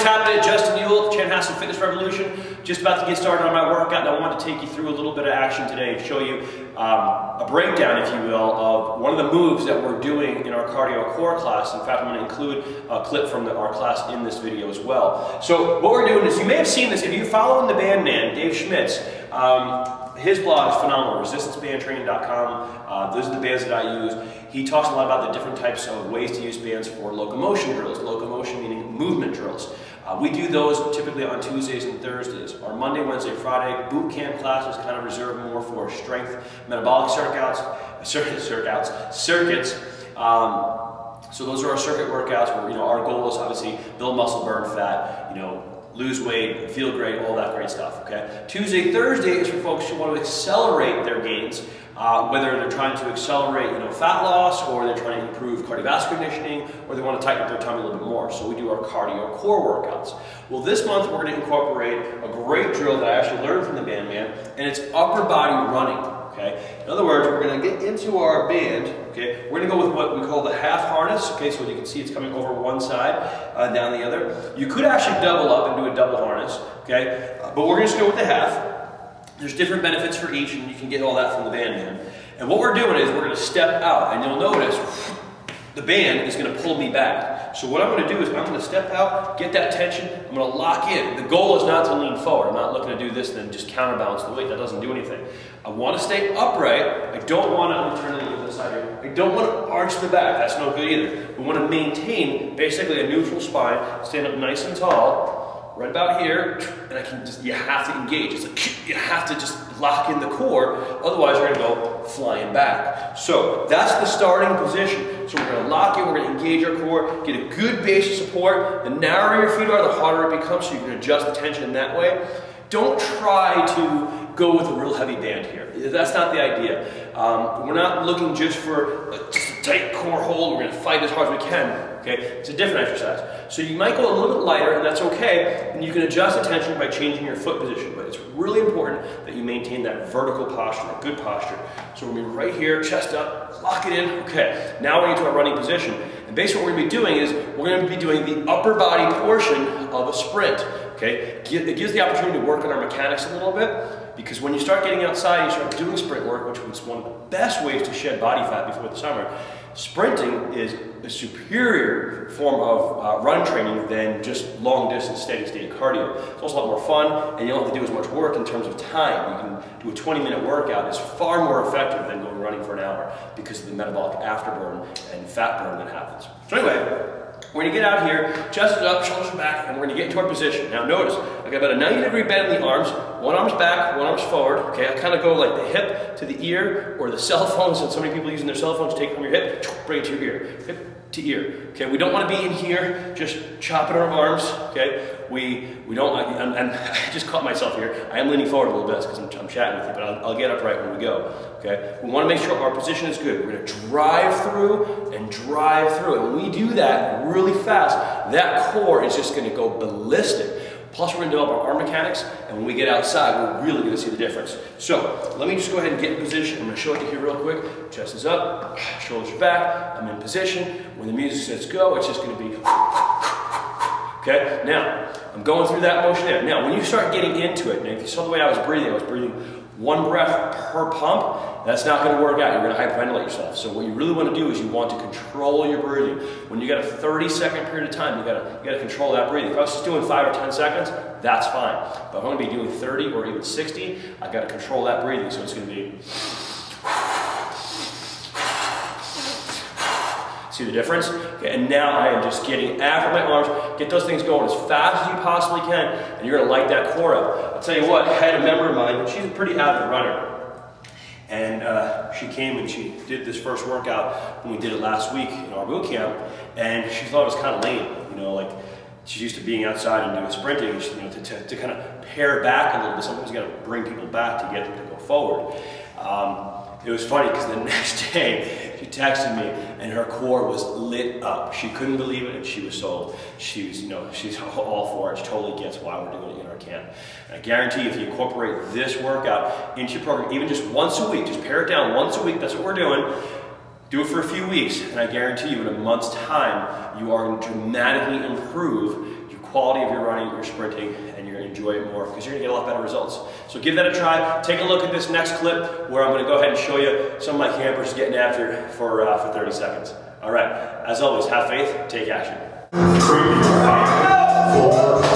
happening? Justin Ewell, Chanhassen Fitness Revolution. Just about to get started on my workout, and I want to take you through a little bit of action today to show you a breakdown, if you will, of one of the moves that we're doing in our cardio core class. In fact, I'm going to include a clip from our class in this video as well. So what we're doing is, you may have seen this, if you're following the band man, Dave Schmitz, his blog is phenomenal, resistancebandtraining.com. Those are the bands that I use. He talks a lot about the different types of ways to use bands for locomotion drills. Locomotion meaning movement drills. We do those typically on Tuesdays and Thursdays. Our Monday, Wednesday, Friday boot camp classes kind of reserved more for strength metabolic circuits. So those are our circuit workouts where, our goal is obviously build muscle, burn fat, lose weight, feel great, all that great stuff, okay? Tuesday, Thursday is for folks who want to accelerate their gains, whether they're trying to accelerate, fat loss, or they're trying to improve cardiovascular conditioning, or they want to tighten up their tummy a little bit more. So we do our cardio core workouts. Well, this month we're going to incorporate a great drill that I actually learned from the band man, and it's upper body running, okay? In other words, we're going to get into our band, okay? We're going to go with what we call the half harness, okay? So you can see it's coming over one side, down the other. You could actually double up and do a double harness, okay? But we're going to go with the half. There's different benefits for each, and you can get all that from the band man. And what we're doing is we're going to step out, and you'll notice the band is going to pull me back. So what I'm going to do is I'm going to step out, get that tension, I'm going to lock in. The goal is not to lean forward. I'm not looking to do this and then just counterbalance the weight. That doesn't do anything. I want to stay upright. I don't want to, I'm going to turn it to the side here. I don't want to arch the back. That's no good either. We want to maintain basically a neutral spine, stand up nice and tall, right about here, and I can just, you have to engage. It's like, you have to just lock in the core, otherwise you're gonna go flying back. So that's the starting position. So we're gonna lock in, we're gonna engage our core, get a good base of support. The narrower your feet are, the harder it becomes, so you can adjust the tension in that way. Don't try to go with a real heavy band here. That's not the idea. We're not looking just for just a tight core hold. We're gonna fight as hard as we can, okay? It's a different exercise. So you might go a little bit lighter, and that's okay, and you can adjust the tension by changing your foot position, but it's really important that you maintain that vertical posture, a good posture. So we're gonna be right here, chest up, lock it in, okay. Now we're into our running position, and basically what we're gonna be doing is, we're gonna be doing the upper body portion of a sprint, okay? It gives the opportunity to work on our mechanics a little bit, because when you start getting outside and you start doing sprint work, which is one of the best ways to shed body fat before the summer, sprinting is a superior form of run training than just long distance steady state cardio. It's also a lot more fun, and you don't have to do as much work in terms of time. You can do a 20-minute workout. It's far more effective than going running for an hour because of the metabolic afterburn and fat burn that happens. So anyway, we're gonna get out here, chest is up, shoulders are back, and we're gonna get into our position. Now notice, I got about a 90-degree bend in the arms, one arm's back, one arm's forward, okay? I kind of go like the hip to the ear, or the cell phone, so so many people using their cell phones, take from your hip, bring it to your ear, hip to ear, okay? We don't wanna be in here, just chopping our arms, okay? We don't, and I just caught myself here. I am leaning forward a little bit because I'm chatting with you, but I'll get upright when we go, okay? We wanna make sure our position is good. We're gonna drive through and drive through. And when we do that really fast, that core is just gonna go ballistic. Plus we're gonna develop our arm mechanics, and when we get outside, we're really gonna see the difference. So, let me just go ahead and get in position. I'm gonna show it to you here real quick. Chest is up, shoulders are back, I'm in position. When the music says go, it's just gonna be, okay? Now, I'm going through that motion there. Now, when you start getting into it, and if you saw the way I was breathing one breath per pump. That's not going to work out. You're going to hyperventilate yourself. So what you really want to do is you want to control your breathing. When you got a 30-second period of time, you got to control that breathing. If I was just doing 5 or 10 seconds, that's fine. But if I'm going to be doing 30 or even 60, I got to control that breathing. So it's going to be. See the difference? Okay, and now I am just getting after my arms, get those things going as fast as you possibly can, and you're gonna light that core up. I'll tell you what, I had a member of mine, she's a pretty avid runner, and she came and she did this first workout when we did it last week in our boot camp, and she thought it was kind of lame, like she's used to being outside and doing sprinting, to kind of pare back a little bit. Sometimes you gotta bring people back to get them to go forward. It was funny because the next day she texted me and her core was lit up. She couldn't believe it and she was sold. She's all for it. She totally gets why we're doing it in our camp. And I guarantee you, if you incorporate this workout into your program, even just once a week, just pare it down once a week, that's what we're doing. Do it for a few weeks, and I guarantee you in a month's time, you are going to dramatically improve your quality of your running, your sprinting, and you're going to enjoy it more because you're going to get a lot better results. So give that a try. Take a look at this next clip where I'm going to go ahead and show you some of my campers getting after it for 30 seconds. All right, as always, have faith, take action. 3, 5, 4,